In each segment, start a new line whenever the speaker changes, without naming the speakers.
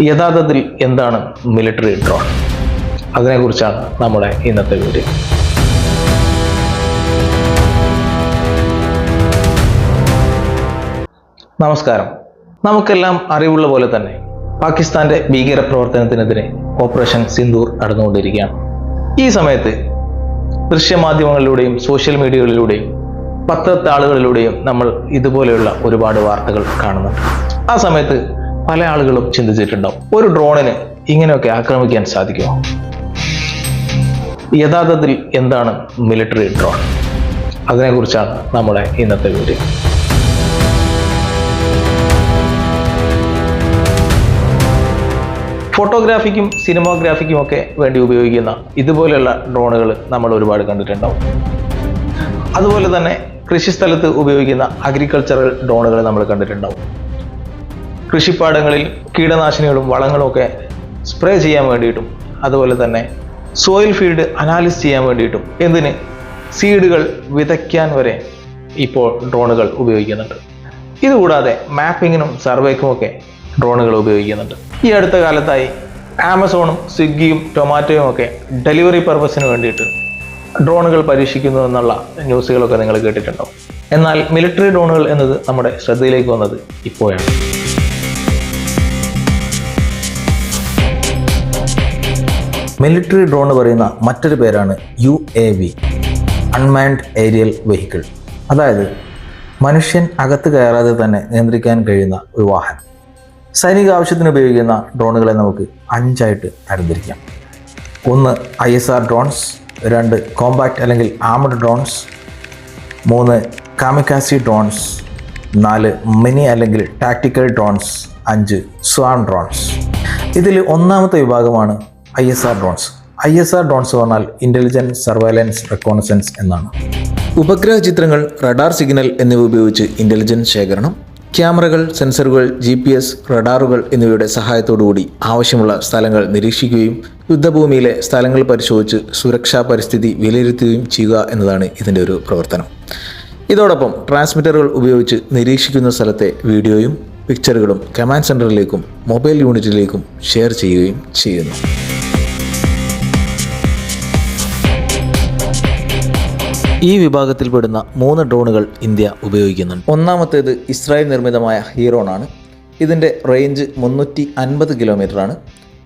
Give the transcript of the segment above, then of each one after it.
യഥാർത്ഥത്തിൽ എന്താണ് military drone? അതിനെക്കുറിച്ചാണ് നമ്മുടെ ഇന്നത്തെ വീഡിയോ. നമസ്കാരം. നമുക്കെല്ലാം അറിവുള്ള പോലെ തന്നെ പാകിസ്ഥാന്റെ ഭീകര പ്രവർത്തനത്തിനെതിരെ ഓപ്പറേഷൻ സിന്ദൂർ നടന്നുകൊണ്ടിരിക്കുകയാണ്. ഈ സമയത്ത് ദൃശ്യമാധ്യമങ്ങളിലൂടെയും സോഷ്യൽ മീഡിയകളിലൂടെയും പത്രത്താളുകളിലൂടെയും നമ്മൾ ഇതുപോലെയുള്ള ഒരുപാട് വാർത്തകൾ കാണുന്നുണ്ട്. ആ സമയത്ത് പല ആളുകളും ചിന്തിച്ചിട്ടുണ്ടാവും, ഒരു ഡ്രോണിന് ഇങ്ങനെയൊക്കെ ആക്രമിക്കാൻ സാധിക്കുമോ? യഥാർത്ഥത്തിൽ എന്താണ് മിലിറ്ററി ഡ്രോൺ? അതിനെക്കുറിച്ചാണ് നമ്മുടെ ഇന്നത്തെ വീഡിയോ. ഫോട്ടോഗ്രാഫിക്കും സിനിമാഗ്രാഫിക്കും ഒക്കെ വേണ്ടി ഉപയോഗിക്കുന്ന ഇതുപോലെയുള്ള ഡ്രോണുകൾ നമ്മൾ ഒരുപാട് കണ്ടിട്ടുണ്ടാവും. അതുപോലെ തന്നെ കൃഷിസ്ഥലത്ത് ഉപയോഗിക്കുന്ന അഗ്രികൾച്ചറൽ ഡ്രോണുകൾ നമ്മൾ കണ്ടിട്ടുണ്ടാവും. കൃഷിപ്പാടങ്ങളിൽ കീടനാശിനികളും വളങ്ങളും ഒക്കെ സ്പ്രേ ചെയ്യാൻ വേണ്ടിയിട്ടും, അതുപോലെ തന്നെ സോയിൽ ഫീൽഡ് അനാലിസിസ് ചെയ്യാൻ വേണ്ടിയിട്ടും, എന്തിന് സീഡുകൾ വിതയ്ക്കാൻ വരെ ഇപ്പോൾ ഡ്രോണുകൾ ഉപയോഗിക്കുന്നുണ്ട്. ഇതുകൂടാതെ മാപ്പിങ്ങിനും സർവേക്കുമൊക്കെ ഡ്രോണുകൾ ഉപയോഗിക്കുന്നുണ്ട്. ഈ അടുത്ത കാലത്തായി ആമസോണും സ്വിഗ്ഗിയും ടൊമാറ്റോയും ഒക്കെ ഡെലിവറി പർപ്പസിന് വേണ്ടിയിട്ട് ഡ്രോണുകൾ പരീക്ഷിക്കുന്നു എന്നുള്ള ന്യൂസുകളൊക്കെ നിങ്ങൾ കേട്ടിട്ടുണ്ടാവും. എന്നാൽ മിലിറ്ററി ഡ്രോണുകൾ എന്നത് നമ്മുടെ ശ്രദ്ധയിലേക്ക് വന്നത് ഇപ്പോഴാണ്. മിലിറ്ററി ഡ്രോൺ പറയുന്ന മറ്റൊരു പേരാണ് UAV, അൺമാൻഡ് ഏരിയൽ വെഹിക്കിൾ. അതായത് മനുഷ്യൻ അകത്ത് കയറാതെ തന്നെ നിയന്ത്രിക്കാൻ കഴിയുന്ന ഒരു വാഹനം. സൈനിക ആവശ്യത്തിന് ഉപയോഗിക്കുന്ന ഡ്രോണുകളെ നമുക്ക് 5 ആയിട്ട് തരംതിരിക്കാം. 1 ISR ഡ്രോൺസ്, 2 കോമ്പാക്റ്റ് അല്ലെങ്കിൽ ആർമഡ് ഡ്രോൺസ്, 3 കാമിക്കാസി ഡ്രോൺസ്, 4 മിനി അല്ലെങ്കിൽ ടാക്ടിക്കൽ ഡ്രോൺസ്, 5 സ്വാം ഡ്രോൺസ്. ഇതിൽ ഒന്നാമത്തെ വിഭാഗമാണ് ISR ഡ്രോൺസ്. ISR ഡ്രോൺസ് പറഞ്ഞാൽ ഇൻ്റലിജൻസ് സർവൈലൻസ് റെക്കോണസൻസ് എന്നാണ്. ഉപഗ്രഹ ചിത്രങ്ങൾ, റഡാർ സിഗ്നൽ എന്നിവ ഉപയോഗിച്ച് ഇൻ്റലിജൻസ് ശേഖരണം, ക്യാമറകൾ, സെൻസറുകൾ, GPS, റഡാറുകൾ എന്നിവയുടെ സഹായത്തോടുകൂടി ആവശ്യമുള്ള സ്ഥലങ്ങൾ നിരീക്ഷിക്കുകയും യുദ്ധഭൂമിയിലെ സ്ഥലങ്ങൾ പരിശോധിച്ച് സുരക്ഷാ പരിസ്ഥിതി വിലയിരുത്തുകയും ചെയ്യുക എന്നതാണ് ഇതിൻ്റെ ഒരു പ്രവർത്തനം. ഇതോടൊപ്പം ട്രാൻസ്മിറ്ററുകൾ ഉപയോഗിച്ച് നിരീക്ഷിക്കുന്ന സ്ഥലത്തെ വീഡിയോയും പിക്ചറുകളും കമാൻഡ് സെൻറ്ററിലേക്കും മൊബൈൽ യൂണിറ്റിലേക്കും ഷെയർ ചെയ്യുകയും ചെയ്യുന്നു. ഈ വിഭാഗത്തിൽപ്പെടുന്ന 3 ഡ്രോണുകൾ ഇന്ത്യ ഉപയോഗിക്കുന്നുണ്ട്. ഒന്നാമത്തേത് ഇസ്രായേൽ നിർമ്മിതമായ ഹീറോൺ ആണ്. ഇതിൻ്റെ റേഞ്ച് 350 കിലോമീറ്ററാണ്.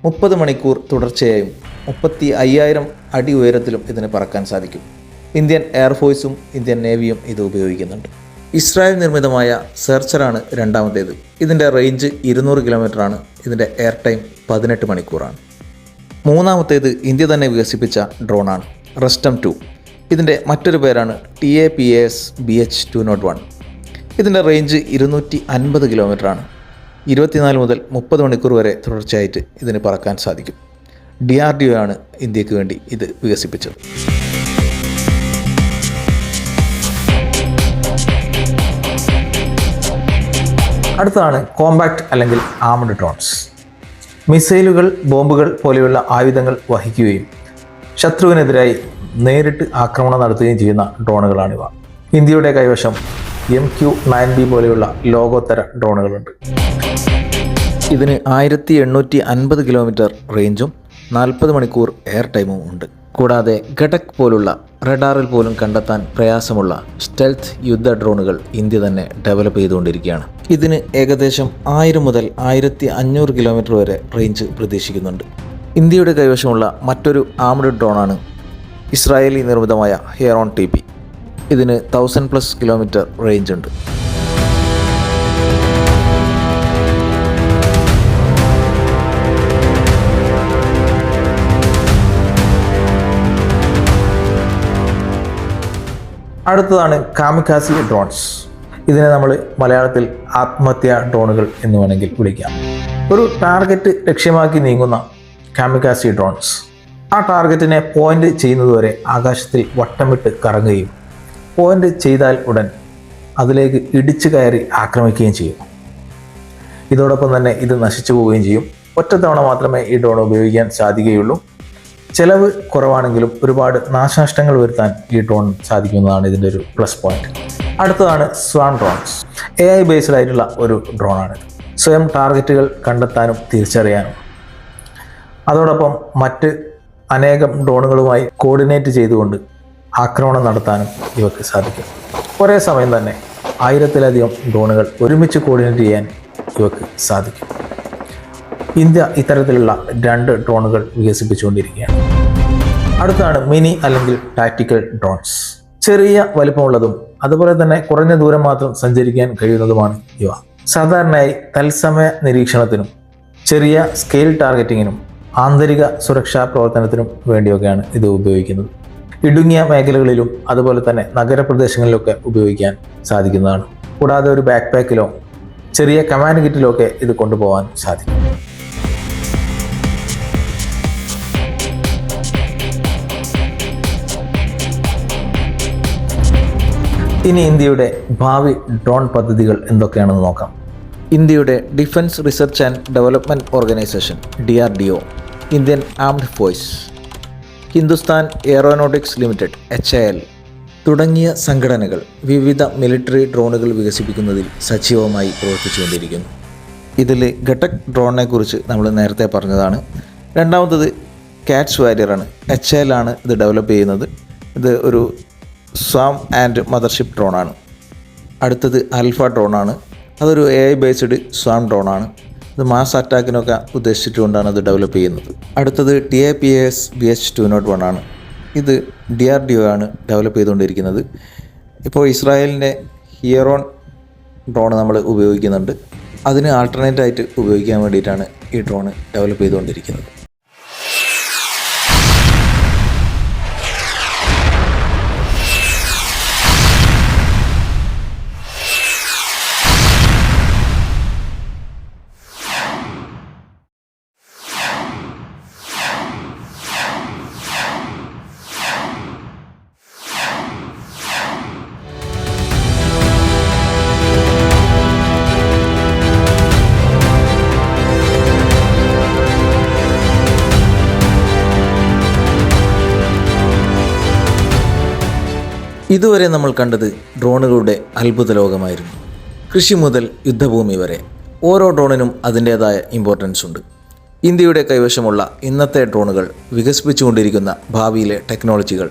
30 മണിക്കൂർ തുടർച്ചയായും 35,000 അടി ഉയരത്തിലും ഇതിന് പറക്കാൻ സാധിക്കും. ഇന്ത്യൻ എയർഫോഴ്സും ഇന്ത്യൻ നേവിയും ഇത് ഉപയോഗിക്കുന്നുണ്ട്. ഇസ്രായേൽ നിർമ്മിതമായ സെർച്ചറാണ് രണ്ടാമത്തേത്. ഇതിൻ്റെ റേഞ്ച് 200 കിലോമീറ്ററാണ്. ഇതിൻ്റെ എയർ ടൈം 18 മണിക്കൂറാണ്. മൂന്നാമത്തേത് ഇന്ത്യ തന്നെ വികസിപ്പിച്ച ഡ്രോണാണ് റസ്റ്റം 2. ഇതിൻ്റെ മറ്റൊരു പേരാണ് TAPAS BH-201. ഇതിൻ്റെ റേഞ്ച് 250 കിലോമീറ്ററാണ്. 24 മുതൽ 30 മണിക്കൂർ വരെ തുടർച്ചയായിട്ട് ഇതിന് പറക്കാൻ സാധിക്കും. DRDO ആണ് ഇന്ത്യക്ക് വേണ്ടി ഇത് വികസിപ്പിച്ചത്. അടുത്തതാണ് കോമ്പാക്റ്റ് അല്ലെങ്കിൽ ആർമഡ് ഡ്രോൺസ്. മിസൈലുകൾ, ബോംബുകൾ പോലെയുള്ള ആയുധങ്ങൾ വഹിക്കുകയും ശത്രുവിനെതിരായി നേരിട്ട് ആക്രമണം നടത്തുകയും ചെയ്യുന്ന ഡ്രോണുകളാണിവ. ഇന്ത്യയുടെ കൈവശം MQ-9B പോലെയുള്ള ലോകോത്തര ഡ്രോണുകളുണ്ട്. ഇതിന് 1850 കിലോമീറ്റർ റേഞ്ചും 40 മണിക്കൂർ എയർ ടൈമും ഉണ്ട്. കൂടാതെ ഘടക് പോലുള്ള റഡാറിൽ പോലും കണ്ടെത്താൻ പ്രയാസമുള്ള സ്റ്റെൽത്ത് യുദ്ധ ഡ്രോണുകൾ ഇന്ത്യ തന്നെ ഡെവലപ്പ് ചെയ്തുകൊണ്ടിരിക്കുകയാണ്. ഇതിന് ഏകദേശം 1000 മുതൽ 1500 കിലോമീറ്റർ വരെ റേഞ്ച് പ്രതീക്ഷിക്കുന്നുണ്ട്. ഇന്ത്യയുടെ കൈവശമുള്ള മറ്റൊരു ആർമഡ് ഡ്രോണാണ് ഇസ്രായേലി നിർമ്മിതമായ ഹെറോൺ TP. ഇതിന് 1000+ കിലോമീറ്റർ റേഞ്ച് ഉണ്ട്. അടുത്തതാണ് കാമിക്കാസി ഡ്രോൺസ്. ഇതിനെ നമ്മൾ മലയാളത്തിൽ ആത്മഹത്യാ ഡ്രോണുകൾ എന്ന് വേണമെങ്കിൽ വിളിക്കാം. ഒരു ടാർഗറ്റ് ലക്ഷ്യമാക്കി നീങ്ങുന്ന കാമിക്കാസി ഡ്രോൺസ് ആ ടാർഗറ്റിനെ പോയിന്റ് ചെയ്യുന്നതുവരെ ആകാശത്തിൽ വട്ടമിട്ട് കറങ്ങുകയും പോയിന്റ് ചെയ്താൽ ഉടൻ അതിലേക്ക് ഇടിച്ചു കയറി ആക്രമിക്കുകയും ചെയ്യും. ഇതോടൊപ്പം തന്നെ ഇത് നശിച്ചു പോവുകയും ചെയ്യും. ഒറ്റത്തവണ മാത്രമേ ഈ ഡ്രോൺ ഉപയോഗിക്കാൻ സാധിക്കുകയുള്ളൂ. ചെലവ് കുറവാണെങ്കിലും ഒരുപാട് നാശനഷ്ടങ്ങൾ വരുത്താൻ ഈ ഡ്രോൺ സാധിക്കുന്നതാണ് ഇതിൻ്റെ ഒരു പ്ലസ് പോയിന്റ്. അടുത്തതാണ് സ്വാം ഡ്രോൺസ്. AI ബേസ്ഡ് ആയിട്ടുള്ള ഒരു ഡ്രോണാണ്. സ്വയം ടാർഗറ്റുകൾ കണ്ടെത്താനും തിരിച്ചറിയാനും അതോടൊപ്പം മറ്റ് അനേകം ഡ്രോണുകളുമായി കോർഡിനേറ്റ് ചെയ്തുകൊണ്ട് ആക്രമണം നടത്താനും ഇവയ്ക്ക് സാധിക്കും. ഒരേ സമയം തന്നെ 1000-ലധികം ഡ്രോണുകൾ ഒരുമിച്ച് കോർഡിനേറ്റ് ചെയ്യാൻ ഇവയ്ക്ക് സാധിക്കും. ഇന്ത്യ ഇത്തരത്തിലുള്ള 2 ഡ്രോണുകൾ വികസിപ്പിച്ചുകൊണ്ടിരിക്കുകയാണ്. അടുത്താണ് മിനി അല്ലെങ്കിൽ ടാക്ടിക്കൽ ഡ്രോൺസ്. ചെറിയ വലിപ്പമുള്ളതും അതുപോലെ തന്നെ കുറഞ്ഞ ദൂരം മാത്രം സഞ്ചരിക്കാൻ കഴിയുന്നതുമാണ് ഇവ. സാധാരണയായി തത്സമയ നിരീക്ഷണത്തിനും ചെറിയ സ്കെയിൽ ടാർഗറ്റിങ്ങിനും ആന്തരിക സുരക്ഷാ പ്രവർത്തനത്തിനും വേണ്ടിയൊക്കെയാണ് ഇത് ഉപയോഗിക്കുന്നത്. ഇടുങ്ങിയ മേഖലകളിലും അതുപോലെ തന്നെ നഗരപ്രദേശങ്ങളിലൊക്കെ ഉപയോഗിക്കാൻ സാധിക്കുന്നതാണ്. കൂടാതെ ഒരു ബാക്ക് പാക്കിലോ ചെറിയ കമാൻഡ് കിറ്റിലോ ഒക്കെ ഇത് കൊണ്ടുപോകാൻ സാധിക്കും. ഇനി ഇന്ത്യയുടെ ഭാവി ഡ്രോൺ പദ്ധതികൾ എന്തൊക്കെയാണെന്ന് നോക്കാം. ഇന്ത്യയുടെ defence research and development organisation DRDO, Indian armed force, Hindustan aeronautics limited HAL തുടങ്ങിയ സംഘടനകൾ വിവിധ മിലിറ്ററി ഡ്രോണുകൾ വികസിപ്പിക്കുന്നതിൽ സജീവമായി പ്രവർത്തിച്ചുകൊണ്ടിരിക്കുന്നു. ഇതിൽ ഘട്ടക് ഡ്രോണിനെ കുറിച്ച് നമ്മൾ നേരത്തെ പറഞ്ഞതാണ്. രണ്ടാമത്തത് കാറ്റ്സ് വാരിയറാണ്. HAL ആണ് ഇത് ഡെവലപ്പ് ചെയ്യുന്നത്. ഇത് ഒരു സ്വാം ആൻഡ് മദർഷിപ്പ് ഡ്രോണാണ്. അടുത്തത് ആൽഫ ഡ്രോണാണ്. അതൊരു AI ബേസ്ഡ് സ്വാം ഡ്രോണാണ്. ഇത് മാസ് അറ്റാക്കിനൊക്കെ ഉദ്ദേശിച്ചുകൊണ്ടാണ് അത് ഡെവലപ്പ് ചെയ്യുന്നത്. അടുത്തത് TAPS BH-201 ആണ്. ഇത് DRDO ആണ് ഡെവലപ്പ് ചെയ്തുകൊണ്ടിരിക്കുന്നത്. ഇപ്പോൾ ഇസ്രായേലിൻ്റെ ഹിയറോൺ ഡ്രോൺ നമ്മൾ ഉപയോഗിക്കുന്നുണ്ട്. അതിന് ആൾട്ടർനേറ്റായിട്ട് ഉപയോഗിക്കാൻ വേണ്ടിയിട്ടാണ് ഈ ഡ്രോൺ ഡെവലപ്പ് ചെയ്തുകൊണ്ടിരിക്കുന്നത്. ഇതുവരെ നമ്മൾ കണ്ടത് ഡ്രോണുകളുടെ അത്ഭുത ലോകമായിരുന്നു. കൃഷി മുതൽ യുദ്ധഭൂമി വരെ ഓരോ ഡ്രോണിനും അതിൻ്റേതായ ഇമ്പോർട്ടൻസ് ഉണ്ട്. ഇന്ത്യയുടെ കൈവശമുള്ള ഇന്നത്തെ ഡ്രോണുകൾ, വികസിപ്പിച്ചുകൊണ്ടിരിക്കുന്ന ഭാവിയിലെ ടെക്നോളജികൾ,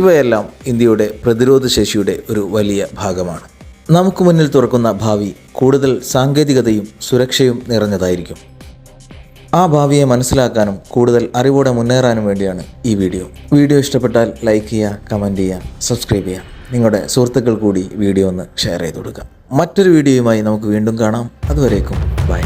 ഇവയെല്ലാം ഇന്ത്യയുടെ പ്രതിരോധ ശേഷിയുടെ ഒരു വലിയ ഭാഗമാണ്. നമുക്ക് മുന്നിൽ തുറക്കുന്ന ഭാവി കൂടുതൽ സാങ്കേതികതയും സുരക്ഷയും നിറഞ്ഞതായിരിക്കും. ആ ഭാവിയെ മനസ്സിലാക്കാനും കൂടുതൽ അറിവോടെ മുന്നേറാനും വേണ്ടിയാണ് ഈ വീഡിയോ ഇഷ്ടപ്പെട്ടാൽ ലൈക്ക് ചെയ്യുക, കമൻറ്റ് ചെയ്യുക, സബ്സ്ക്രൈബ് ചെയ്യുക. നിങ്ങളുടെ സുഹൃത്തുക്കൾ കൂടി വീഡിയോ ഒന്ന് ഷെയർ ചെയ്ത് കൊടുക്കുക. മറ്റൊരു വീഡിയോയുമായി നമുക്ക് വീണ്ടും കാണാം. അതുവരേക്കും ബൈ.